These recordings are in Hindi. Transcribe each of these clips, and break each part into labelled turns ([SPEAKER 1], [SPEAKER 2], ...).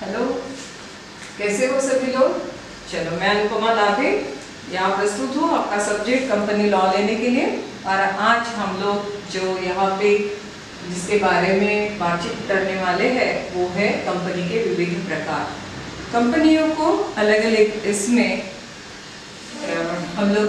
[SPEAKER 1] हेलो, कैसे हो सभी लोग। चलो, मैं अनुपमा दाभे यहाँ प्रस्तुत हूँ आपका सब्जेक्ट कंपनी लॉ लेने के लिए। और आज हम लोग जो यहाँ पे जिसके बारे में बातचीत करने वाले हैं वो है कंपनी के विभिन्न प्रकार। कंपनियों को अलग अलग इसमें हम लोग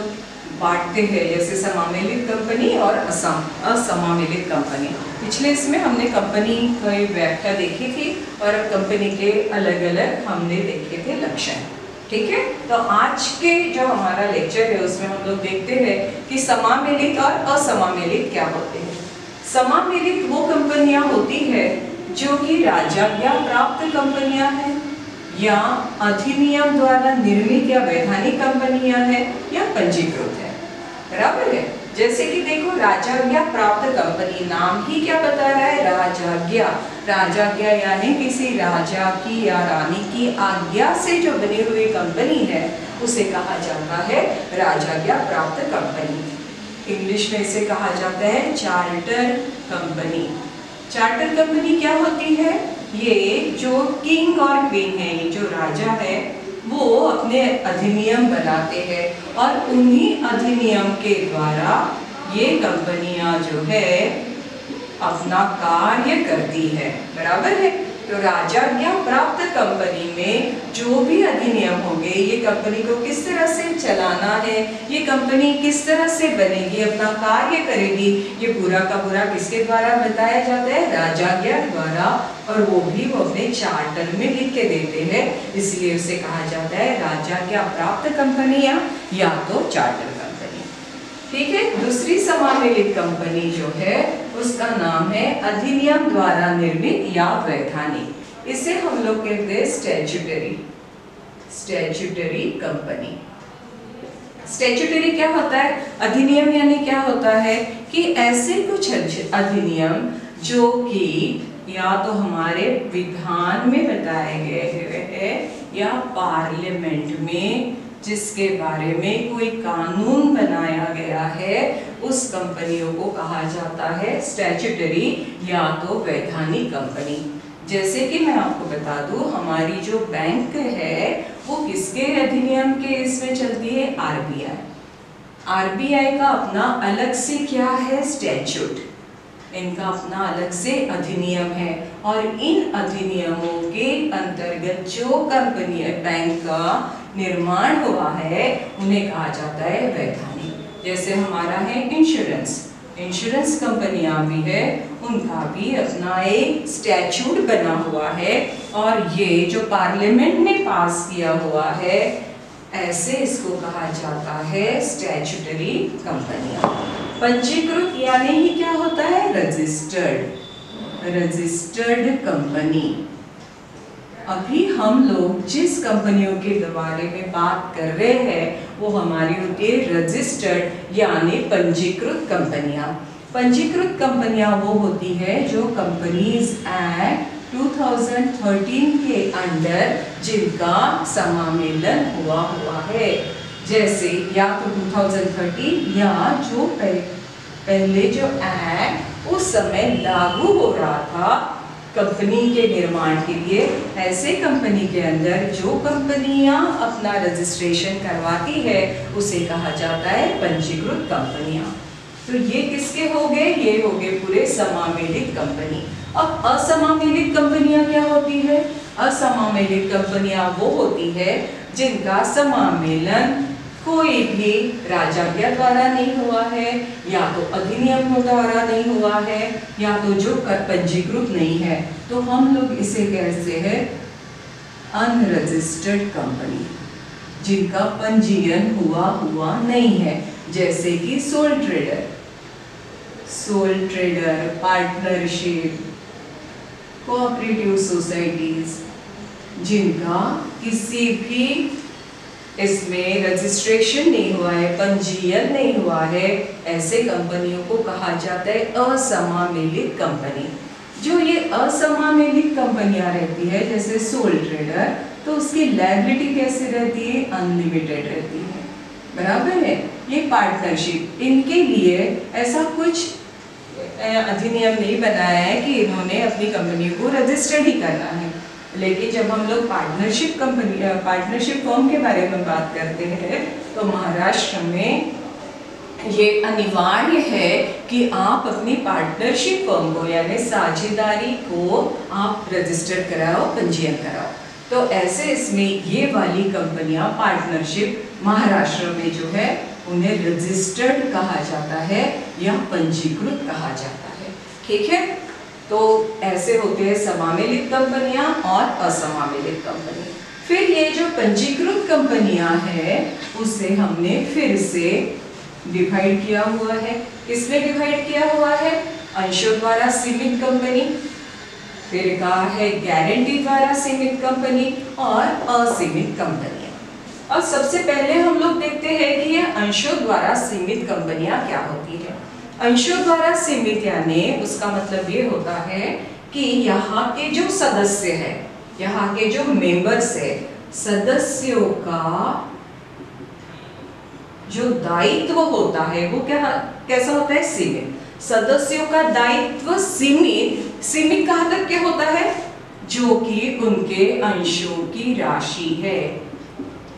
[SPEAKER 1] बांटते हैं, जैसे समामेलित कंपनी और असमामेलित कंपनी। पिछले इसमें हमने कंपनी की व्याख्या देखी थी और कंपनी के अलग अलग हमने देखे थे लक्षण। ठीक है, तो आज के जो हमारा लेक्चर है उसमें हम लोग देखते हैं कि समामेलित और असमामेलित क्या होते हैं। समामेलित वो कंपनियां होती है जो कि राजाज्ञा प्राप्त कंपनियां हैं, या अधिनियम द्वारा निर्मित या वैधानिक कंपनियां हैं, या पंजीकृत है। बराबर है। जैसे कि देखो, राजाज्ञा प्राप्त कंपनी, नाम ही क्या बता रहा है, राजाज्ञा। राजाज्ञा यानी किसी राजा की या रानी की आज्ञा से जो बनी हुई कंपनी है उसे कहा जाता है राजाज्ञा प्राप्त कंपनी। इंग्लिश में इसे कहा जाता है चार्टर कंपनी। चार्टर कंपनी क्या होती है, ये जो किंग और क्वीन है, ये जो राजा है, वो अपने अधिनियम बनाते हैं और उन्हीं अधिनियम के द्वारा ये कंपनियां जो है अपना कार्य करती है। बराबर है। तो राजाज्ञा प्राप्त कंपनी में जो भी अधिनियम होंगे, ये कंपनी को किस तरह से चलाना है, ये कंपनी किस तरह से बनेगी, अपना कार्य करेगी, ये पूरा का पूरा किसके द्वारा बताया जाता है, राजाज्ञा द्वारा। और वो अपने चार्टर में लिख के देते हैं, इसलिए उसे कहा जाता है राजाज्ञा प्राप्त कंपनियां या तो चार्टर कंपनी। ठीक है। दूसरी समामेलित कंपनी जो है उसका नाम है अधिनियम द्वारा निर्मित या वैधानिक। इसे हम लोग कहते हैं स्टैट्यूटरी कंपनी। स्टैट्यूटरी क्या होता है, अधिनियम यानी क्या होता है कि ऐसे कुछ अधिनियम जो कि या तो हमारे विधान में बताए गए हैं या पार्लियामेंट में जिसके बारे में कोई कानून बनाया गया है, उस कंपनियों को कहा जाता है स्टैट्यूटरी या तो वैधानिक कंपनी। जैसे कि मैं आपको बता दूं, हमारी जो बैंक है वो किसके अधिनियम के इसमें चलती है, आरबीआई। आरबीआई का अपना अलग से क्या है, स्टैट्यूट, इनका अपना अलग से अधिनियम है। और इन अधिनियमों के अंतर्गत जो कंपनी बैंक का निर्माण हुआ है उन्हें कहा जाता है वैधानिक। जैसे हमारा है इंश्योरेंस कंपनियां भी है, उनका भी अपना एक स्टैट्यूट बना हुआ है और ये जो पार्लियामेंट ने पास किया हुआ है, ऐसे इसको कहा जाता है स्टैट्यूटरी कंपनियां। पंजीकृत यानी ही क्या होता है, रजिस्टर्ड कंपनी। अभी हम लोग जिस कंपनियों के बारे में बात कर रहे हैं वो हमारी होती है रजिस्टर्ड यानी पंजीकृत कंपनियां। पंजीकृत कंपनियां वो होती है जो कंपनीज एक्ट 2013 के अंडर जिनका समामेलन हुआ है। जैसे या तो 2013 या जो पहले जो एक्ट उस समय लागू हो रहा था कंपनी के निर्माण के लिए, ऐसे कंपनी के अंदर जो कंपनियां अपना रजिस्ट्रेशन करवाती है उसे कहा जाता है पंजीकृत कंपनियां। तो ये किसके हो गए, ये हो गए पूरे समामेलित कंपनी। अब असमामेलित कंपनियां क्या होती है, असमामेलित कंपनियां वो होती है जिनका समामेलन कोई भी राजाज्ञा द्वारा नहीं हुआ है, या तो अधिनियम द्वारा नहीं हुआ है, या तो जो पंजीकृत नहीं है, तो हम लोग इसे कहते हैं अनरजिस्टर्ड कंपनी, जिनका पंजीयन हुआ नहीं है। जैसे कि soul trader, partnership, cooperative societies, जिनका किसी भी इसमें रजिस्ट्रेशन नहीं हुआ है, पंजीयन नहीं हुआ है, ऐसे कंपनियों को कहा जाता है असमामेलित कंपनी। जो ये असमामेलित कंपनियां रहती है जैसे सोल ट्रेडर, तो उसकी लायबिलिटी कैसे रहती है, अनलिमिटेड रहती है। बराबर है। ये पार्टनरशिप, इनके लिए ऐसा कुछ अधिनियम नहीं बनाया है कि इन्होंने अपनी कंपनी को रजिस्टर्ड ही करना है। लेकिन जब हम लोग पार्टनरशिप फर्म के बारे में बात करते हैं तो महाराष्ट्र में ये अनिवार्य है कि आप अपनी पार्टनरशिप फर्म को यानी साझेदारी को आप रजिस्टर कराओ, पंजीयन कराओ। तो ऐसे इसमें ये वाली कंपनियां पार्टनरशिप महाराष्ट्र में जो है उन्हें रजिस्टर्ड कहा जाता है या पंजीकृत कहा जाता है। ठीक है, तो ऐसे होते हैं समामेलित कंपनियां और असमामेलित कंपनी। फिर ये जो पंजीकृत कंपनियां हैं उसे हमने फिर से डिवाइड किया हुआ है। किसमें डिवाइड किया हुआ है? अंशों द्वारा सीमित कंपनी, फिर कहा है गारंटी द्वारा सीमित कंपनी और असीमित कंपनियां। और सबसे पहले हम लोग देखते हैं कि ये अंशों द्वारा सीमित कंपनियां क्या होती है। अंशों द्वारा सीमित यानी उसका मतलब ये होता है कि यहाँ के जो सदस्य है, यहाँ के जो मेंबर्स है, सदस्यों का जो दायित्व होता है वो कैसा होता है? सीमित। सदस्यों का दायित्व सीमित कहाँ तक के होता है? जो कि उनके अंशों की राशि है,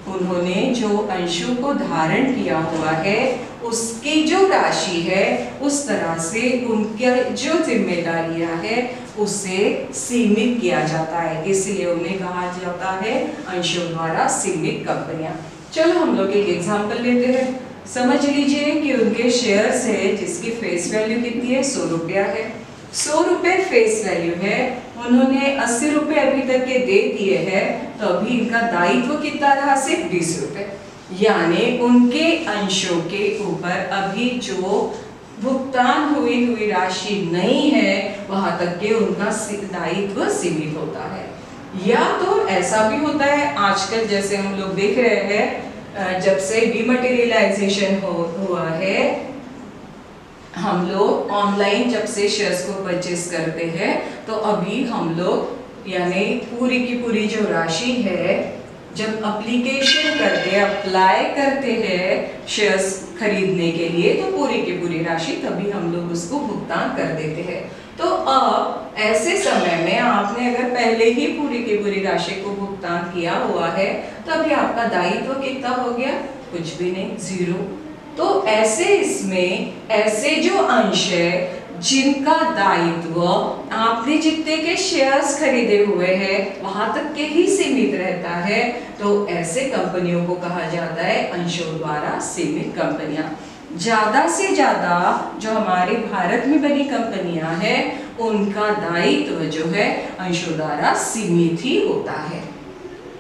[SPEAKER 1] उन्होंने जो अंशों को धारण किया हुआ है उसकी जो राशि है उस तरह से उनके जो जिम्मेदारियां है उसे सीमित किया जाता है, इसलिए उन्हें कहा जाता है अंशों द्वारा सीमित कंपनियां। चलो हम लोग एक एग्जांपल लेते हैं। समझ लीजिए कि उनके शेयर्स है जिसकी फेस वैल्यू कितनी है? 100 रुपया है। 100 रुपये फेस वैल्यू है, उन्होंने 80 रुपये अभी तक के दे दिए हैं, तो अभी इनका दायित्व कितना रहा? सिर्फ 20 रुपये। यानी उनके अंशों के ऊपर अभी जो भुगतान हुई राशि नहीं है वहां तक के उनका दायित्व सीमित होता है। या तो ऐसा भी होता है, आजकल जैसे हम लोग देख रहे हैं जब से डिमटेरियलाइजेशन हुआ है, हम लोग ऑनलाइन जब से शेयर्स को परचेस करते हैं तो अभी हम लोग यानी पूरी की पूरी जो राशि है जब एप्लीकेशन करते अप्लाई करते हैं शेयर्स खरीदने के लिए तो पूरी की पूरी राशि तभी हम लोग उसको भुगतान कर देते हैं। तो अब ऐसे समय में आपने अगर पहले ही पूरी की पूरी राशि को भुगतान किया हुआ है तो अभी आपका दायित्व कितना हो गया? कुछ भी नहीं, 0। तो ऐसे इसमें ऐसे जो अंश है जिनका दायित्व आपने जितने के शेयर्स खरीदे हुए हैं वहां तक के ही सीमित रहता है, तो ऐसे कंपनियों को कहा जाता है अंशों द्वारा सीमित कंपनियां। ज्यादा से ज्यादा जो हमारे भारत में बनी कंपनियां हैं उनका दायित्व जो है अंशों द्वारा सीमित ही होता है।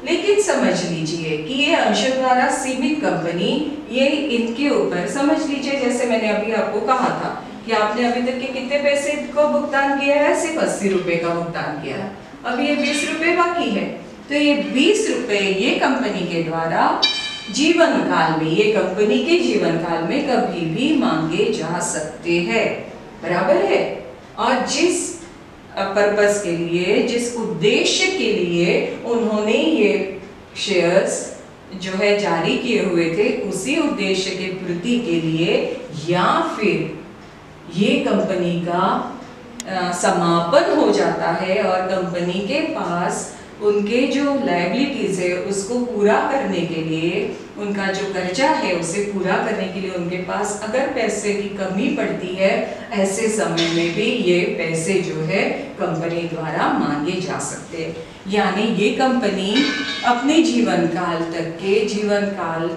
[SPEAKER 1] लेकिन समझ लीजिए कि ये अंशों द्वारा सीमित कंपनी ये इनके ऊपर समझ लीजिए जैसे मैंने अभी आपको कहा था कि आपने अभी तक के कितने पैसे को भुगतान किया है? सिर्फ 80 रुपए का भुगतान किया है, अभी ये 20 रुपए बाकी है। तो ये 20 रुपए ये कंपनी के द्वारा जीवन काल में, ये कंपनी के जीवन काल में कभी भी मांगे जा सकते हैं, बराबर है। और जिस पर्पस के लिए, जिस उद्देश्य के लिए उन्होंने ये शेयर्स जो है जारी किए हुए थे उसी उद्देश्य के पूर्ति के लिए या फिर ये कंपनी का समापन हो जाता है और कंपनी के पास उनके जो लायबिलिटीज है उसको पूरा करने के लिए, उनका जो कर्जा है उसे पूरा करने के लिए उनके पास अगर पैसे की कमी पड़ती है, ऐसे समय में भी ये पैसे जो है कंपनी द्वारा मांगे जा सकते हैं। यानी ये कंपनी अपने जीवन काल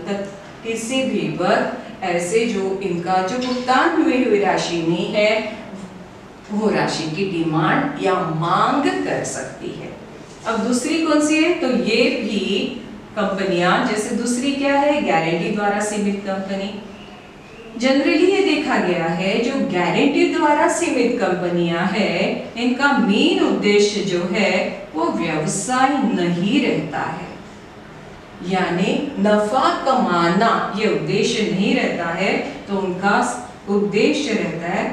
[SPEAKER 1] तक किसी भी वक्त ऐसे जो इनका जो भुगतान हुई राशि नहीं है वो राशि की डिमांड या मांग कर सकती है। अब दूसरी कौन सी है? तो ये भी कंपनियां, जैसे दूसरी क्या है? गारंटी द्वारा सीमित कंपनी। जनरली ये देखा गया है जो गारंटी द्वारा सीमित कंपनियां हैं इनका मेन उद्देश्य जो है वो व्यवसाय नहीं रहता है, यानी नफा कमाना ये उद्देश्य नहीं रहता है, तो उनका उद्देश्य रहता है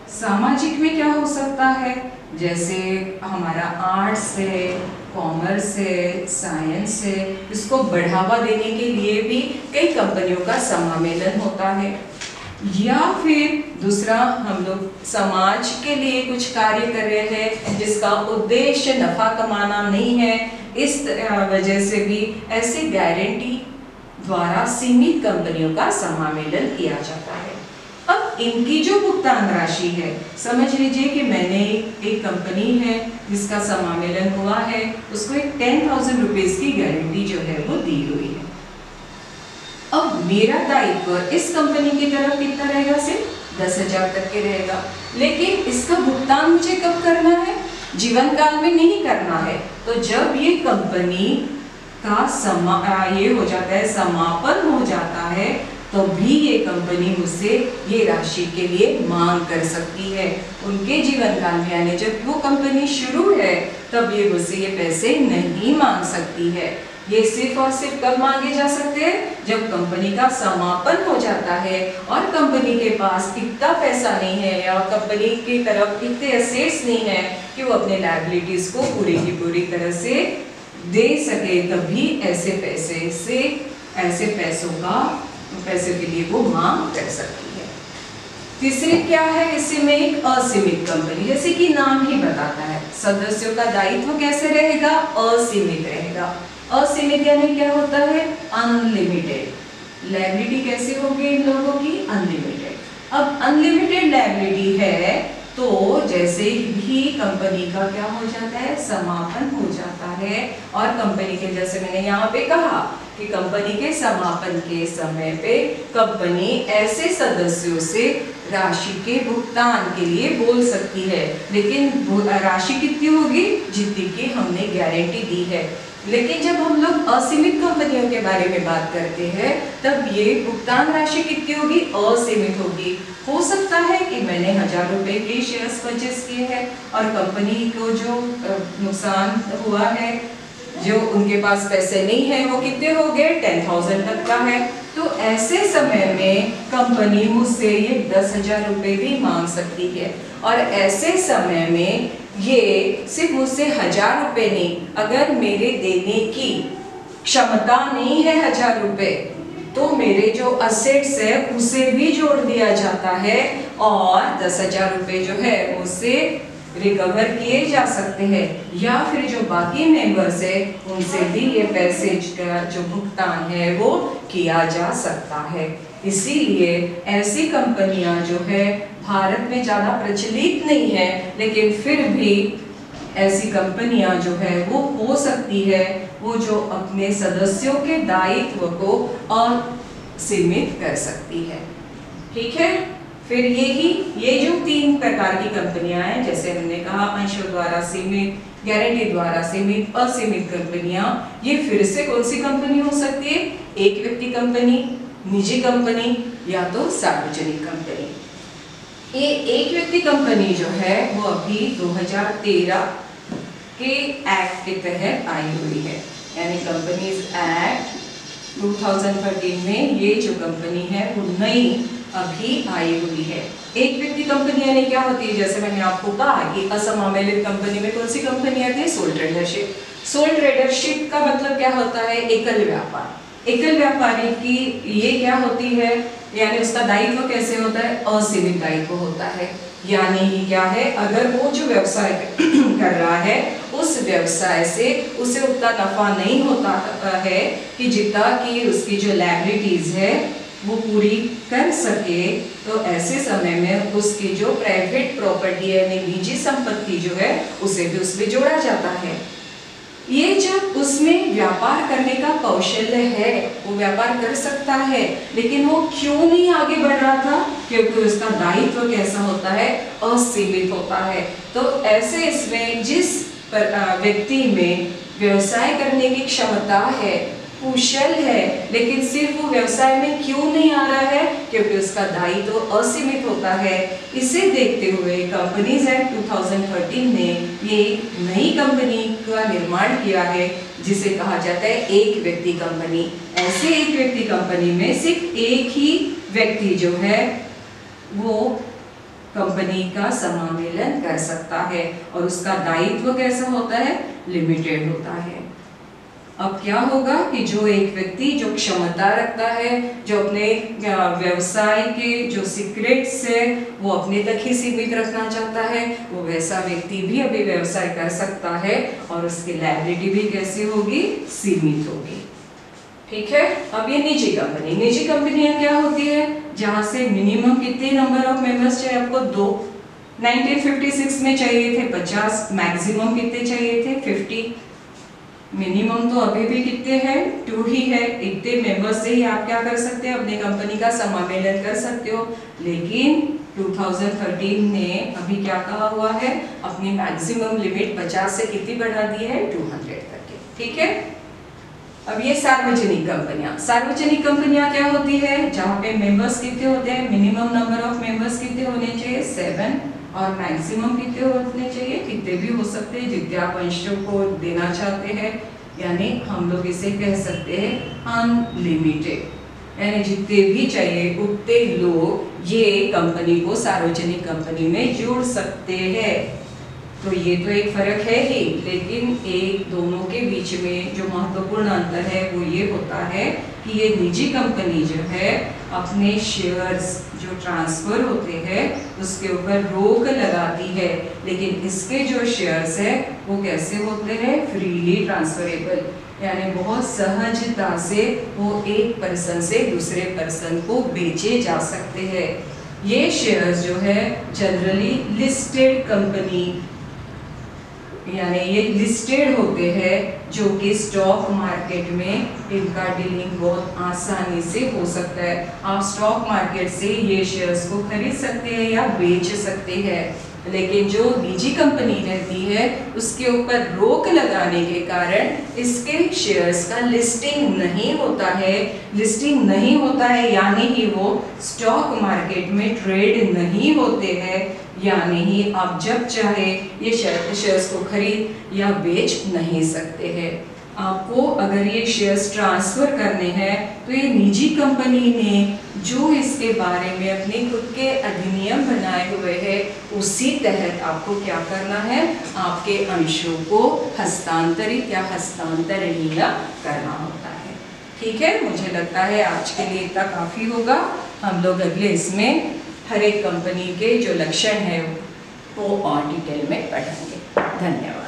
[SPEAKER 1] सामाजिक में क्या हो सकता है? जैसे हमारा आर्ट्स है, कॉमर्स है, साइंस है, इसको बढ़ावा देने के लिए भी कई कंपनियों का सम्मेलन होता है। या फिर दूसरा हम लोग समाज के लिए कुछ कार्य कर रहे हैं, जिसका उद्देश्य नफा कमाना नहीं है, इस वजह से भी ऐसी गारंटी द्वारा सीमित कंपनियों का समावेलन किया जाता है। अब इनकी जो भुगतान राशि है, समझ लीजिए कि मैंने एक कंपनी है जिसका समावेलन हुआ है, उसको एक 10,000 रुपीज की गारंटी जो है वो दी हुई है। अब मेरा दायित्व इस कंपनी की तरफ कितना रहेगा, सिर्फ 10,000 तक के रहेगा, लेकिन इसका भुगतान मुझे कब करना है, जीवन काल में नहीं करना है। तो जब ये कंपनी का ये हो जाता है, समापन हो जाता है, तो भी ये कंपनी मुझसे ये राशि के लिए मांग कर सकती है। उनके जीवन काल में, यानी जब वो कंपनी शुरू है तब ये मुझसे ये पैसे नहीं मांग सकती है। ये सिर्फ और सिर्फ कब मांगे जा सकते हैं, जब कंपनी का समापन हो जाता है और कंपनी के पास इतना पैसा नहीं है या कंपनी की तरफ इतने एसेट्स नहीं है कि वो अपने लायबिलिटीज को पूरी की पूरी तरह से दे सके, तभी ऐसे पैसों के लिए वो मांग कर सकती है। तीसरी क्या है, इसमें एक असीमित कंपनी, जैसे कि नाम ही बताता है, सदस्यों का दायित्व कैसे रहेगा, असीमित रहेगा। असीमित यानी क्या होता है, अनलिमिटेड। लायबिलिटी कैसे होगी इन लोगों की, अनलिमिटेड। अब अनलिमिटेड लायबिलिटी है तो जैसे भी कंपनी का क्या हो जाता है, समापन हो जाता है, और कंपनी के, जैसे मैंने यहाँ पे कहा कि कंपनी के समापन के समय पे कंपनी ऐसे सदस्यों से राशि के भुगतान के लिए बोल सकती है, लेकिन राशि कितनी होगी, जितनी की हमने गारंटी दी है। लेकिन जब हम लोग असीमित कंपनियों के बारे में बात करते हैं, तब ये भुगतान राशि कितनी होगी, असीमित होगी। हो सकता है कि मैंने 1,000 रुपए के शेयर्स परचेस किए हैं और कंपनी को जो नुकसान हुआ है, जो उनके पास पैसे नहीं है, वो कितने हो गए, 10,000 तक का है। तो ऐसे समय में कंपनी मुझसे ये 10,000 रुपए भी मांग सकती है, और ऐसे समय में ये सिर्फ मुझसे 1,000 रुपए नहीं, अगर मेरे देने की क्षमता नहीं है 1,000 रुपए, तो मेरे जो असेट्स है उसे भी जोड़ दिया जाता है और 10,000 रुपए जो है उससे रिकवर किए जा सकते हैं, या फिर जो बाकी मेंबर्स है उनसे भी ये पैसे का जो भुगतान है वो किया जा सकता है। इसीलिए ऐसी कंपनियां जो है भारत में ज़्यादा प्रचलित नहीं है, लेकिन फिर भी ऐसी कंपनियां जो है वो हो सकती है, वो जो अपने सदस्यों के दायित्व को असीमित कर सकती है। ठीक है, फिर ये जो 3 प्रकार की कंपनियां हैं, जैसे हमने कहा अंशों द्वारा सीमित, गारंटी द्वारा सीमित, असीमित कंपनियां, ये फिर से कौन सी कंपनी हो सकती है, एक व्यक्ति कंपनी, निजी कंपनी या तो सार्वजनिक कंपनी। ये एक व्यक्ति कंपनी जो है वो अभी 2013 के एक्ट के तहत आई हुई है, यानी कंपनीज एक्ट 2013 में ये जो कंपनी है वो नई अभी आई हुई है। एक व्यक्ति कंपनी यानी क्या होती है, जैसे मैंने आपको कहा कि असमावेलित कंपनी में कौन सी कंपनी आती है, सोल ट्रेडरशिप। सोल ट्रेडरशिप का मतलब क्या होता है, एकल व्यापार। एकल व्यापारी की ये क्या होती है, यानी उसका दायित्व कैसे होता है, असीमित दायित्व होता है। यानी क्या है, अगर वो जो व्यवसाय कर रहा है उस व्यवसाय से उसे उतना नफा नहीं होता है कि जितना कि उसकी जो लायबिलिटीज है वो पूरी कर सके, तो ऐसे समय में उसकी जो प्राइवेट प्रॉपर्टी है, निजी संपत्ति जो है उसे भी उसमें जोड़ा जाता है। ये जब उसमें व्यापार करने का कौशल्य है, वो व्यापार कर सकता है, लेकिन वो क्यों नहीं आगे बढ़ रहा था, क्योंकि उसका दायित्व कैसा होता है, असीमित होता है। तो ऐसे इसमें जिस व्यक्ति में व्यवसाय करने की क्षमता है, कुशल है, लेकिन सिर्फ वो व्यवसाय में क्यों नहीं आ रहा है, क्योंकि उसका दायित्व असीमित होता है। इसे देखते हुए कंपनीज एक्ट 2013 ने ये नई कंपनी का निर्माण किया है, जिसे कहा जाता है एक व्यक्ति कंपनी। ऐसे एक व्यक्ति कंपनी में सिर्फ एक ही व्यक्ति जो है वो कंपनी का समावेलन कर सकता है, और उसका दायित्व कैसा होता है, लिमिटेड होता है। अब क्या होगा कि जो एक व्यक्ति जो क्षमता रखता है, जो अपने व्यवसाय के जो सीक्रेट्स है वो अपने तक ही सीमित रखना चाहता है, वो वैसा व्यक्ति भी अभी व्यवसाय कर सकता है और उसकी लायबिलिटी भी कैसी होगी, सीमित होगी। ठीक है। अब ये निजी कंपनी, निजी कंपनियां क्या होती है, जहां से मिनिमम कितने नंबर ऑफ मेंबर्स चाहिए आपको, 2। 1956 में चाहिए थे 50, मैक्सिमम कितने चाहिए थे, 50। मिनिमम तो अभी भी कितने हैं, 2 ही है। इतने मेंबर्स से ही आप क्या कर सकते हैं, अपने कंपनी का समामेलन कर सकते हो। लेकिन 2013 ने अभी क्या कहा हुआ है, अपनी मैक्सिमम लिमिट 50 से कितनी बढ़ा दी है, 200 तक। ठीक है। अब ये सार्वजनिक कंपनियां, सार्वजनिक कंपनियां क्या होती है, जहां पे मेंबर्स कितने होते हैं, मिनिमम नंबर ऑफ मेंबर्स कितने होने चाहिए, 7, और मैक्सिमम कितने होने चाहिए, कितने भी हो सकते हैं जितने आप अंशों को देना चाहते हैं, यानी हम लोग इसे कह सकते हैं अनलिमिटेड, यानी जितने भी चाहिए उतने लोग ये कंपनी को सार्वजनिक कंपनी में जोड़ सकते हैं। तो ये तो एक फर्क है ही, लेकिन एक दोनों के बीच में जो महत्वपूर्ण अंतर है वो ये होता है कि ये निजी कंपनी जो है अपने शेयर्स जो ट्रांसफर होते हैं उसके ऊपर रोक लगाती है, लेकिन इसके जो शेयर्स है वो कैसे होते हैं, फ्रीली ट्रांसफरेबल, यानी बहुत सहजता से वो एक पर्सन से दूसरे पर्सन को बेचे जा सकते हैं। ये शेयर्स जो है जनरली लिस्टेड कंपनी, यानी ये लिस्टेड होते हैं, जो कि स्टॉक मार्केट में इनका डीलिंग बहुत आसानी से हो सकता है। आप स्टॉक मार्केट से ये शेयर्स को खरीद सकते हैं या बेच सकते हैं, लेकिन जो निजी कंपनी रहती है उसके ऊपर रोक लगाने के कारण इसके शेयर्स का लिस्टिंग नहीं होता है। लिस्टिंग नहीं होता है यानी कि वो स्टॉक मार्केट में ट्रेड नहीं होते हैं, यानी ही आप जब चाहे ये शेयर्स को खरीद या बेच नहीं सकते हैं। आपको अगर ये शेयर्स ट्रांसफर करने हैं तो ये निजी कंपनी ने जो इसके बारे में अपने खुद के अधिनियम बनाए हुए हैं उसी तहत आपको क्या करना है, आपके अंशों को हस्तांतरित या हस्तांतरणीय करना होता है। ठीक है, मुझे लगता है आज के लिए इतना काफ़ी होगा। हम लोग अगले इसमें हर एक कंपनी के जो लक्षण है वो और डिटेल में पढ़ेंगे। धन्यवाद।